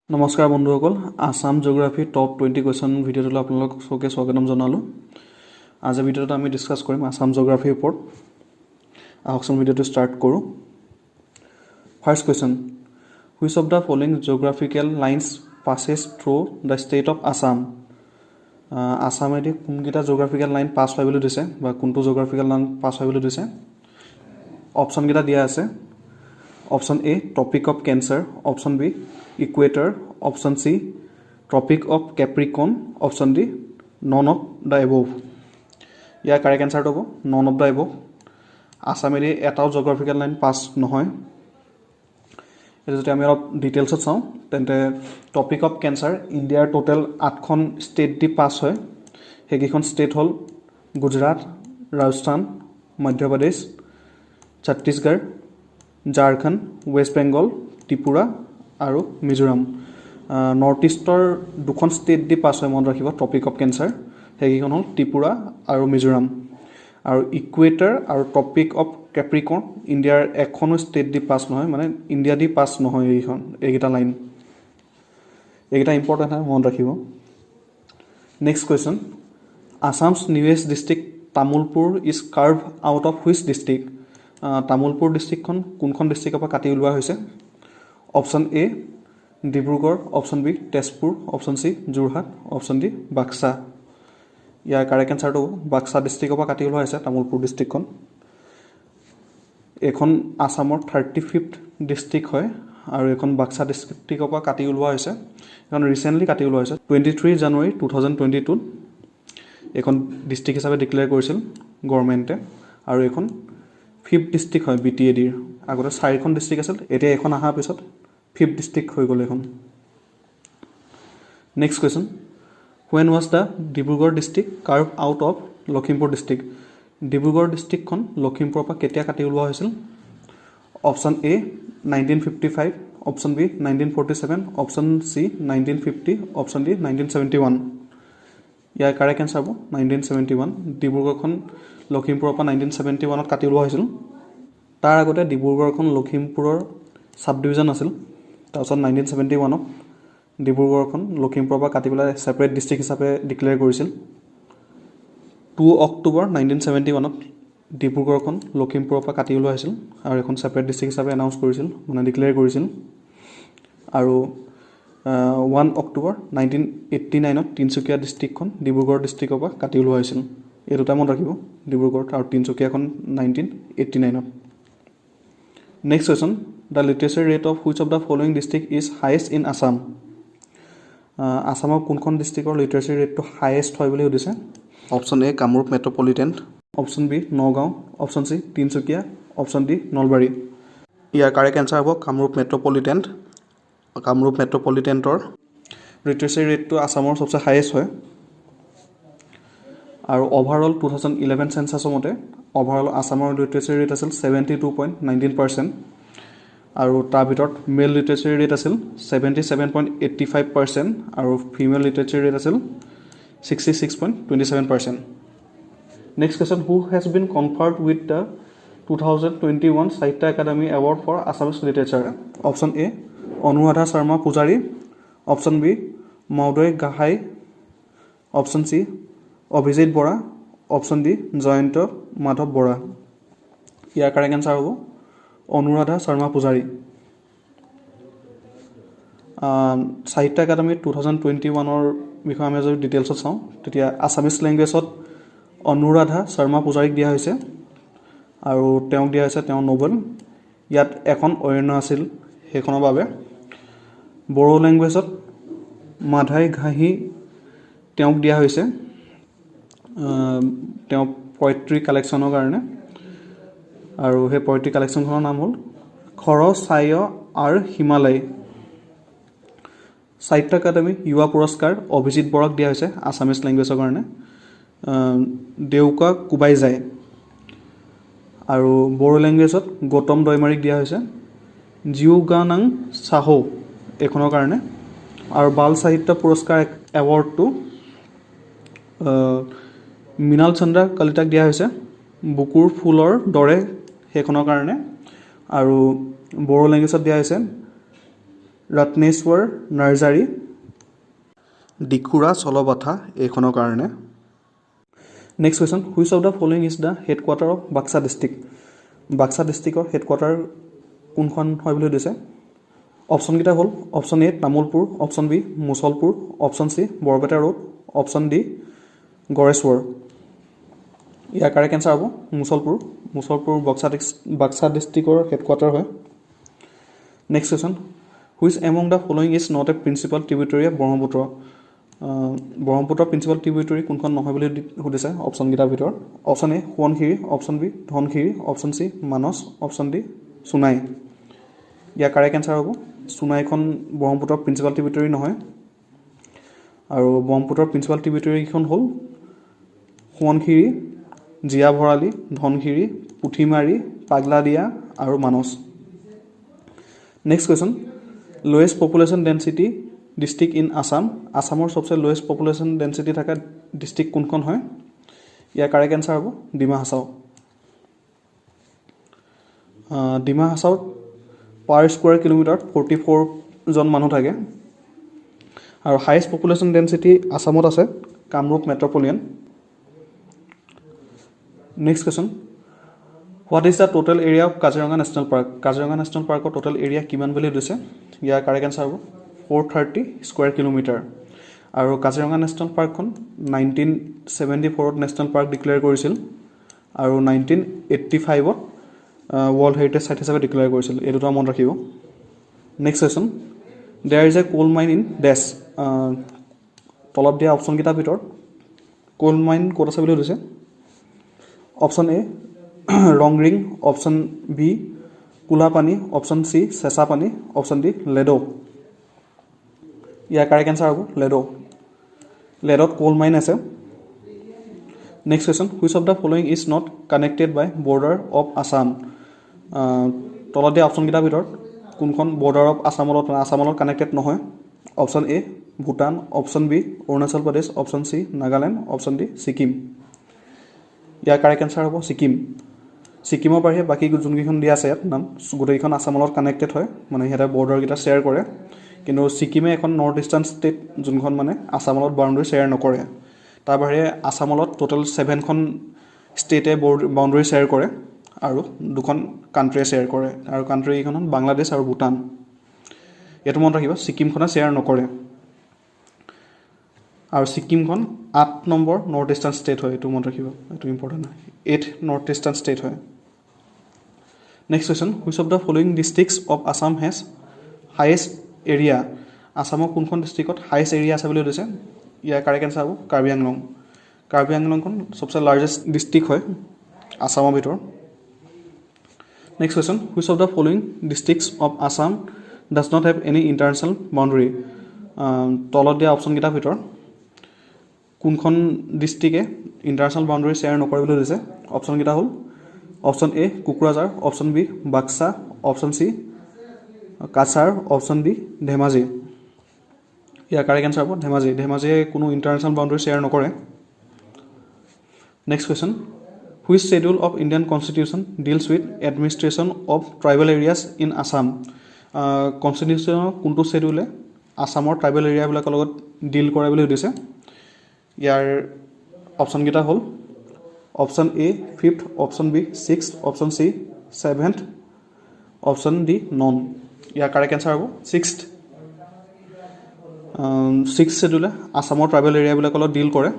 নমস্কাৰ বন্ধুসকল Assam geography top 20 question ভিডিঅ'টোলৈ আপোনালোকক সৌকে স্বাগতম জনালোঁ। আজিৰ ভিডিঅ'টোত আমি ডিছকাছ কৰিম আসাম জিঅ'গ্ৰাফিৰ ওপৰত। আহকচোন ভিডিঅ'টো ষ্টাৰ্ট কৰোঁ। First question, which of the following geographical lines passes through the state of Assam. আসামেদি কোনকেইটা জিঅ'গ্ৰাফিকেল লাইন পাছ হয় বুলি দিছে বা কোনটো জিঅ'গ্ৰাফিকেল লাইন পাছ হয় বুলি দিছে। অপশ্যনকেইটা দিয়া আছে। Option A tropic of Cancer, option B equator, option C tropic of Capricorn, option D none of the above. ইয়াৰ কাৰেক্ট এনচাৰটো হ'ব নন অফ দ্য এবভ। আসামেদি এটাও জিঅ'গ্ৰাফিকেল লাইন পাছ নহয়। এইটো যদি আমি অলপ ডিটেইলছত চাওঁ তেন্তে ট্ৰপিক অফ কেঞ্চাৰ ইণ্ডিয়াৰ টোটেল 8খন ষ্টেট দি পাছ হয়। সেইকেইখন ষ্টেট হ'ল গুজৰাট, ৰাজস্থান, মধ্যপ্ৰদেশ, ছত্তীশগড়, ঝাৰখণ্ড, ৱেষ্ট বেংগল, ত্ৰিপুৰা আৰু মিজোৰাম। নৰ্থ ইষ্টৰ দুখন ষ্টেট দি পাছ হয় মনত ৰাখিব ট্ৰপিক অফ কেঞ্চাৰ। সেইকেইখন হ'ল ত্ৰিপুৰা আৰু মিজোৰাম। আৰু ইকুৱেটৰ আৰু ট্ৰপিক অফ কেপ্ৰিকন ইণ্ডিয়াৰ এখনো ষ্টেট দি পাছ নহয়, মানে ইণ্ডিয়া দি পাছ নহয় এইকেইটা লাইন। এইকেইটা ইম্পৰ্টেণ্ট হয়, মনত ৰাখিব। Next question, Assam's newest district Tamulpur is carve out of which district. Tamulpur ডিষ্ট্ৰিক্টখন কোনখন ডিষ্ট্ৰিক্টৰ পৰা কাটি ওলোৱা হৈছে। Option A Dibrugarh, option B Tezpur, option C Jorhat, option D Baksa. ইয়াৰ কাৰেক্ট এনচাৰটো বাক্সা ডিষ্ট্ৰিক্টৰ পৰা কাটি ওলোৱা হৈছে তামোলপুৰ ডিষ্ট্ৰিক্টখন। এইখন আসামৰ 35th ডিষ্ট্ৰিক্ট হয় আৰু এইখন বাক্সা ডিষ্ট্ৰিক্টৰ পৰা কাটি ওলোৱা হৈছে। এইখন ৰিচেণ্টলি কাটি ওলোৱা হৈছে 23 জানুৱাৰী 2022 এইখন ডিষ্ট্ৰিক্ট হিচাপে ডিক্লেয়াৰ কৰিছিল গভৰ্ণমেণ্টে। আৰু এইখন 5th ডিষ্ট্ৰিক্ট হয় BTADৰ। আগতে 4খন ডিষ্ট্ৰিক্ট আছিল, এতিয়া এইখন অহাৰ পিছত 5th ডিষ্ট্ৰিক্ট হৈ গ'ল এইখন। Next question, when was the Dibrugarh district carve out of Lakhimpur district. Dibrugarh ডিষ্ট্ৰিক্টখন লখিমপুৰৰ পৰা কেতিয়া কাটি ওলোৱা হৈছিল। Option A 1955, option B 1947, option C 1950, option D 1971। ইয়াৰ কাৰেক্ট এনচাৰ হ'ব 1971। ডিব্ৰুগড়খন লখিমপুৰৰ পৰা 1971ত কাটি ওলোৱা হৈছিল। তাৰ আগতে ডিব্ৰুগড়খন লখিমপুৰৰ ছাব ডিভিজন আছিল। তাৰপিছত 1971ত ডিব্ৰুগড়খন লখিমপুৰৰ পৰা কাটি পেলাই ছেপাৰেট ডিষ্ট্ৰিক্ট হিচাপে ডিক্লেয়াৰ কৰিছিল। 2 অক্টোবৰ 1971ত ডিব্ৰুগড়খন লখিমপুৰৰ পৰা কাটি ওলোৱা হৈছিল আৰু এখন ছেপাৰেট ডিষ্ট্ৰিক্ট হিচাপে এনাউন্স কৰিছিল, মানে ডিক্লেয়াৰ কৰিছিল। আৰু 1 অক্টোবৰ 1989ত তিনিচুকীয়া ডিষ্ট্ৰিক্টখন ডিব্ৰুগড় ডিষ্ট্ৰিক্টৰ পৰা কাটি ওলোৱা হৈছিল। এই দুটা মনত ৰাখিব, ডিব্ৰুগড় আৰু তিনিচুকীয়াখন 1989ত। Next question, the literature rate of which of the following district is highest in Assam. আসামৰ কোনখন ডিষ্ট্ৰিক্টৰ লিটাৰেচাৰ ৰেটটো হায়েষ্ট হয় বুলি সুধিছে। Option A Kamrup Metropolitan, option B Nagaon, option C Tinsukia, option D Nalbari. ইয়াৰ কাৰেক্ট এনচাৰ হ'ব কামৰূপ মেট্ৰপলিটেন। কামৰূপ মেট্ৰপলিটেনৰ লিটাৰেচাৰ ৰেটটো আসামৰ চবচে হায়েষ্ট হয়। আৰু অভাৰঅল 2011 চেঞ্চাছৰ মতে অভাৰঅল আসামৰ লিটাৰেচাৰ ৰেট আছিল 72.19%। আৰু তাৰ ভিতৰত মেল লিটাৰেচাৰ ৰেট আছিল 77.85% আৰু ফিমেল লিটাৰেচাৰ ৰেট আছিল 66.27%। Next question, who has been conferred with the 2021 Sahitya Akademi award for Assamese literature. Option A Anuradha Sharma Pujari, option B Mahoday Gohain, option C Abhijit Bora, option D Jayanta Madhab Bora. ইয়াৰ কাৰেক্ট এনচাৰ হ'ব অনুৰাধা শৰ্মা পূজাৰী। সাহিত্য একাডেমি 2021ৰ বিষয়ে আমি যদি ডিটেইলছত চাওঁ তেতিয়া আছামিজ লেংগুৱেজত অনুৰাধা শৰ্মা পূজাৰীক দিয়া হৈছে আৰু তেওঁক দিয়া হৈছে তেওঁ নোবেল। ইয়াত এখন অৰণ্য আছিল সেইখনৰ বাবে। বড়ো লেংগুৱেজত মাধাই ঘাঁহি তেওঁক দিয়া হৈছে তেওঁ পয়েট্ৰি কালেকশ্যনৰ কাৰণে। আৰু সেই পয়েট্ৰি কালেকশ্যনখনৰ নাম হ'ল খৰচায় আৰু হিমালয়। সাহিত্য একাডেমি যুৱা পুৰস্কাৰ অভিজিত বৰাক দিয়া হৈছে আছামিজ লেংগুৱেজৰ কাৰণে। দেউকা কোবাই যায়। আৰু বড়ো লেংগুৱেজত গৌতম দৈমাৰীক দিয়া হৈছে জিউগানাং চাহো এইখনৰ কাৰণে। আৰু বাল সাহিত্য পুৰস্কাৰ এৱাৰ্ডটো মৃণাল চন্দ্ৰ কলিতাক দিয়া হৈছে বুকুৰ ফুলৰ দৰে সেইখনৰ কাৰণে। আৰু বড়ো লেংগুৱেজত দিয়া হৈছে ৰত্নেশ্বৰ নাৰ্জাৰী ডিখুৰা চলবাথা এইখনৰ কাৰণে next question which of the following is the headquarter of Baksa district Baksa ডিষ্ট্ৰিক্টৰ হেডকোৱাৰ্টাৰ কোনখন হয় বুলি সুধিছে অপশ্যনকেইটা হ'ল option A Tamulpur option B Mushalpur option C Barpeta Road option D Goreswar ইয়াৰ কাৰেক্ট এনচাৰ হ'ব মুছলপুৰ বাক্সা ডিষ্ট্ৰিক্টৰ হেডকোৱাৰ্টাৰ হয় next question which among the following is not a principal tributary of Brahmaputra ব্ৰহ্মপুত্ৰৰ প্ৰিন্সিপাল ট্ৰিবিউটৰী কোনখন নহয় বুলি সুধিছে অপশ্যনকেইটাৰ ভিতৰত option A Subansiri option B Dhansiri option C Manas option D Sonai ইয়াৰ কাৰেক্ট এনচাৰ হ'ব সোণাইখন ব্ৰহ্মপুত্ৰৰ প্ৰিন্সিপাল ট্ৰিবিউটৰী নহয় আৰু ব্ৰহ্মপুত্ৰৰ প্ৰিন্সিপাল ট্ৰিবিউটৰীকেইখন হ'ল সোৱণশিৰি জীয়া ভৰালী ধনশিৰি পুঠিমাৰী পাগলাদিয়া আৰু Manas next question lowest population density district in Assam আছামৰ সবচে লোৱেষ্ট পপুলেশ্যন ডেঞ্চিটি থকা ডিষ্ট্ৰিক্ট কোনখন হয় ইয়াৰ কাৰেক্ট এনচাৰ হ'ব ডিমা হাছাও ডিমা হাছাওত পাৰ স্কুৱাৰ কিলোমিটাৰত 44 জন মানুহ থাকে আৰু হাইয়েষ্ট পপুলেশ্যন ডেঞ্চিটি আছামত আছে Kamrup metropolitan next question what is the total area of Kaziranga national পাৰ্কৰ টোটেল এৰিয়া কিমান বুলি সুধিছে ইয়াৰ কাৰেক্ট এনচাৰ হ'ব 430 স্কুৱাৰ কিলোমিটাৰ আৰু কাজিৰঙা নেশ্যনেল পাৰ্কখন 1974ত নেশ্যনেল পাৰ্ক ডিক্লেয়াৰ কৰিছিল আৰু 1985ত ৱৰ্ল্ড হেৰিটেজ চাইট হিচাপে ডিক্লেয়াৰ কৰিছিল এই দুটা মনত ৰাখিব next question there is a coal mine in ডেছ তলত দিয়া অপশ্যনকেইটাৰ ভিতৰত কোল মাইন ক'ত আছে বুলি সুধিছে option A Rongring option B Kolapani option C Chechapani option D Ledo ইয়াৰ কাৰেক্ট এনচাৰ হ'ব লেডত কোল মাইন আছে next question which of the following is not connected by border of Assam তলত দিয়া অপশ্যনকেইটাৰ ভিতৰত কোনখন বৰ্ডাৰ অফ আছামৰ লগত কানেক্টেড নহয় option A Bhutan option B Arunachal Pradesh option C Nagaland option D Sikkim ইয়াৰ কাৰেক্ট এনচাৰ হ'ব ছিকিমৰ বাহিৰে বাকী যোনকেইখন দিয়া আছে ইয়াত নাম গোটেইকেইখন আছামৰ লগত কানেক্টেড হয় মানে সিহঁতে বৰ্ডাৰকেইটা শ্বেয়াৰ কৰে কিন্তু ছিকিমে এখন নৰ্থ ইষ্টাৰ্ণ ষ্টেট যোনখন মানে আছামৰ লগত বাউণ্ডেৰী শ্বেয়াৰ নকৰে তাৰ বাহিৰে আছামৰ লগত টোটেল 7খন ষ্টেটে বাউণ্ডেৰী শ্বেয়াৰ কৰে আৰু 2খন কাণ্ট্ৰিয়ে শ্বেয়াৰ কৰে আৰু কাণ্ট্ৰিকেইখন হ'ল বাংলাদেশ আৰু ভূটান এইটো মনত ৰাখিব ছিকিমখনে শ্বেয়াৰ নকৰে আৰু ছিকিমখন 8 নম্বৰ নৰ্থ ইষ্টাৰ্ণ ষ্টেট হয় এইটো মনত ৰাখিব এইটো ইম্পৰ্টেণ্ট হয় 8th নৰ্থ ইষ্টাৰ্ণ ষ্টেট হয় next question which of the following districts of Assam has highest area আছামৰ কোনখন ডিষ্ট্ৰিক্টত হাইয়েষ্ট এৰিয়া আছে বুলি সুধিছে ইয়াৰ কাৰেক্ট এনচাৰ হ'ব কাৰ্বি আংলংখন সবচে লাৰ্জেষ্ট ডিষ্ট্ৰিক্ট হয় আছামৰ ভিতৰত next question which of the following districts of Assam does not have any international boundary তলত দিয়া অপশ্যনকেইটাৰ ভিতৰত কোনখন ডিষ্ট্ৰিক্টে ইণ্টাৰনেশ্যনেল বাউণ্ডেৰী শ্বেয়াৰ নকৰে বুলি সুধিছে অপশ্যনকেইটা হ'ল option A Kokrajhar option B Baksa option C Cachar option D Dhemaji ইয়াৰ কাৰেক্ট এনচাৰ হ'ব ধেমাজিয়ে কোনো ইণ্টাৰনেশ্যনেল বাউণ্ডেৰী শ্বেয়াৰ নকৰে next question which schedule of Indian constitution deals with administration of tribal areas in Assam কনষ্টিটিউশ্যনৰ কোনটো শ্বেডিউলে আছামৰ ট্ৰাইবেল এৰিয়াবিলাকৰ লগত ডিল কৰে বুলি সুধিছে ইয়াৰ অপশ্যনকেইটা হ'ল option A 5th option B 6th option C 7th option D none ইয়াৰ কাৰেক্ট এনচাৰ হ'ব 6th শ্বেডিউলে আছামৰ ট্ৰাইবেল এৰিয়াবিলাকৰ লগত ডিল কৰে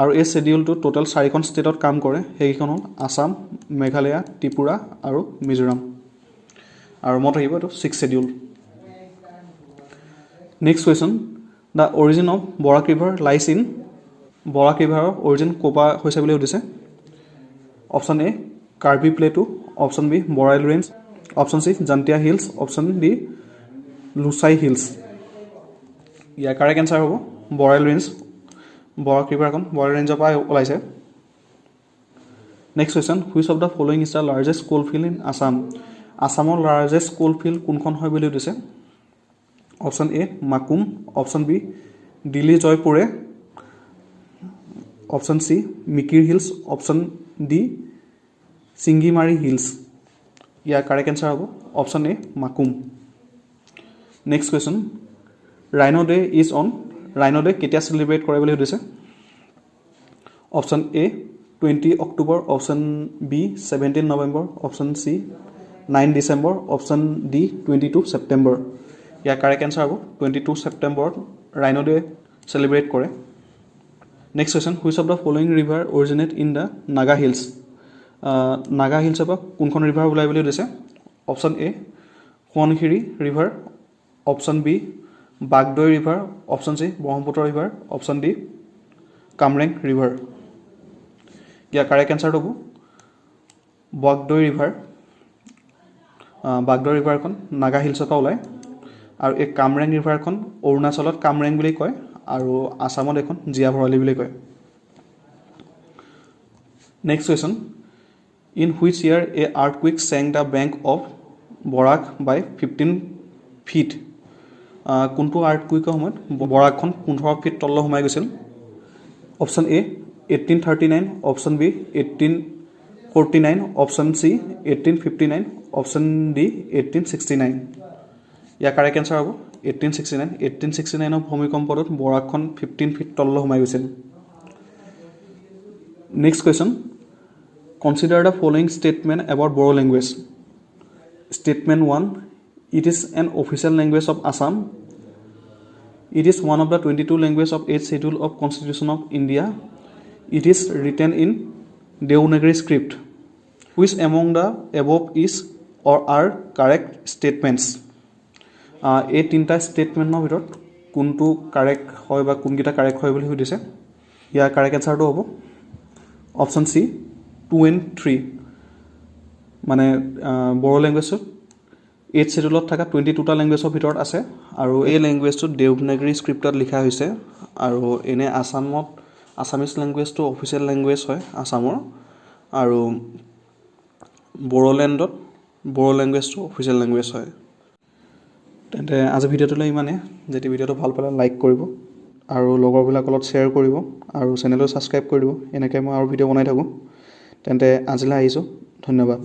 আৰু এই শ্বেডিউলটো টোটেল 4খন ষ্টেটত কাম কৰে সেইকেইখন হ'ল আছাম মেঘালয়া ত্ৰিপুৰা আৰু মিজোৰাম আৰু মনত ৰাখিব এইটো 6th schedule next question the origin of Barak river lies in Barak ৰিভাৰৰ অৰিজিন ক'ৰ পৰা হৈছে বুলি সুধিছে option A Karbi plateau option B Barail range option C Jaintia hills option D Lushai hills ইয়াৰ কাৰেক্ট এনচাৰ হ'ব বৰাইল ৰেঞ্জ বৰাক ৰিভাৰখন বৰাইল ৰেঞ্জৰ পৰা ওলাইছে next question which of the following is the largest coal field in Assam আছামৰ লাৰ্জেষ্ট কোল ফিল্ড কোনখন হয় বুলি সুধিছে option A Makum option B Dilli জয়পুৰে option C Mikir hills option D Singimari hills ইয়াৰ কাৰেক্ট এনসাৰ হ'ব option A Makum next question rhino day is on rhino day কেতিয়া celebrate কৰে বুলি সুধিছে option A 20 October option B 17 November option C 9 December option D 22 September ইয়াৰ correct answer হ'ব 22 September rhino day celebrate কৰে next question which of the following river originate in the Naga hills Naga হিলছৰ পৰা কোনখন ৰিভাৰ ওলাই বুলি দিছে option A Subansiri river option B Bagdoi river option C Brahmaputra river option D Kameng river ইয়াৰ কাৰেক্ট এনসাৰ হ'ব বাগদৈ ৰিভাৰ বাগদৈ ৰিভাৰখন নাগা হিলছৰ পৰা ওলায় আৰু এই কামৰেং ৰিভাৰখন অৰুণাচলত কামৰেং বুলি কয় আৰু আসামত এখন জিয়া ভৰালী বুলি কয় next question in which year a earthquake sank the bank of Barak by 15 feet কোনটো আৰ্থকুইকৰ সময়ত বৰাকখন 15 ফিট তললৈ সোমাই গৈছিল option A 1839 option B 1849 option C 1859 option D 1869 ইয়াৰ কাৰেক্ট এনসাৰ হ'ব 1869 ভূমিকম্পত বৰাকখন 15 ফিট তললৈ সোমাই গৈছিল next question consider the following statement about Bodo language statement 1 it is an official language of Assam it is one of the 22 language of 8th schedule of Constitution of India it is written in Devanagari script which among the above is or are correct statements এই তিনিটা ষ্টেটমেণ্টৰ ভিতৰত কোনটো correct হয় বা কোনকেইটা correct হয় বুলি সুধিছে ইয়াৰ কাৰেক্ট এনসাৰটো হ'ব অপশন সি 2 and 3 মানে বড়ো লেংগুৱেজত 8th schedule থকা 22টা লেংগুৱেজৰ ভিতৰত আছে আৰু এই লেংগুৱেজটো দেৱনাগৰী স্ক্ৰিপ্টত লিখা হৈছে আৰু এনে আসামত আসামিজ লেংগুৱেজটো অফিচিয়েল লেংগুৱেজ হয় আসামৰ আৰু বড়োলেণ্ডত বড়ো লেংগুৱেজটো অফিচিয়েল লেংগুৱেজ হয় তেন্তে আজি ভিডিঅ'টোলৈ ইমানে যদি ভিডিঅ'টো ভাল পালে লাইক কৰিব আৰু লগৰবিলাকৰ লগত শ্বেয়াৰ কৰিব আৰু চেনেলটো ছাবস্ক্ৰাইব কৰি দিব এনেকৈ মই আৰু ভিডিঅ' বনাই থাকোঁ তেন্তে আজিলৈ আহিছোঁ ধন্যবাদ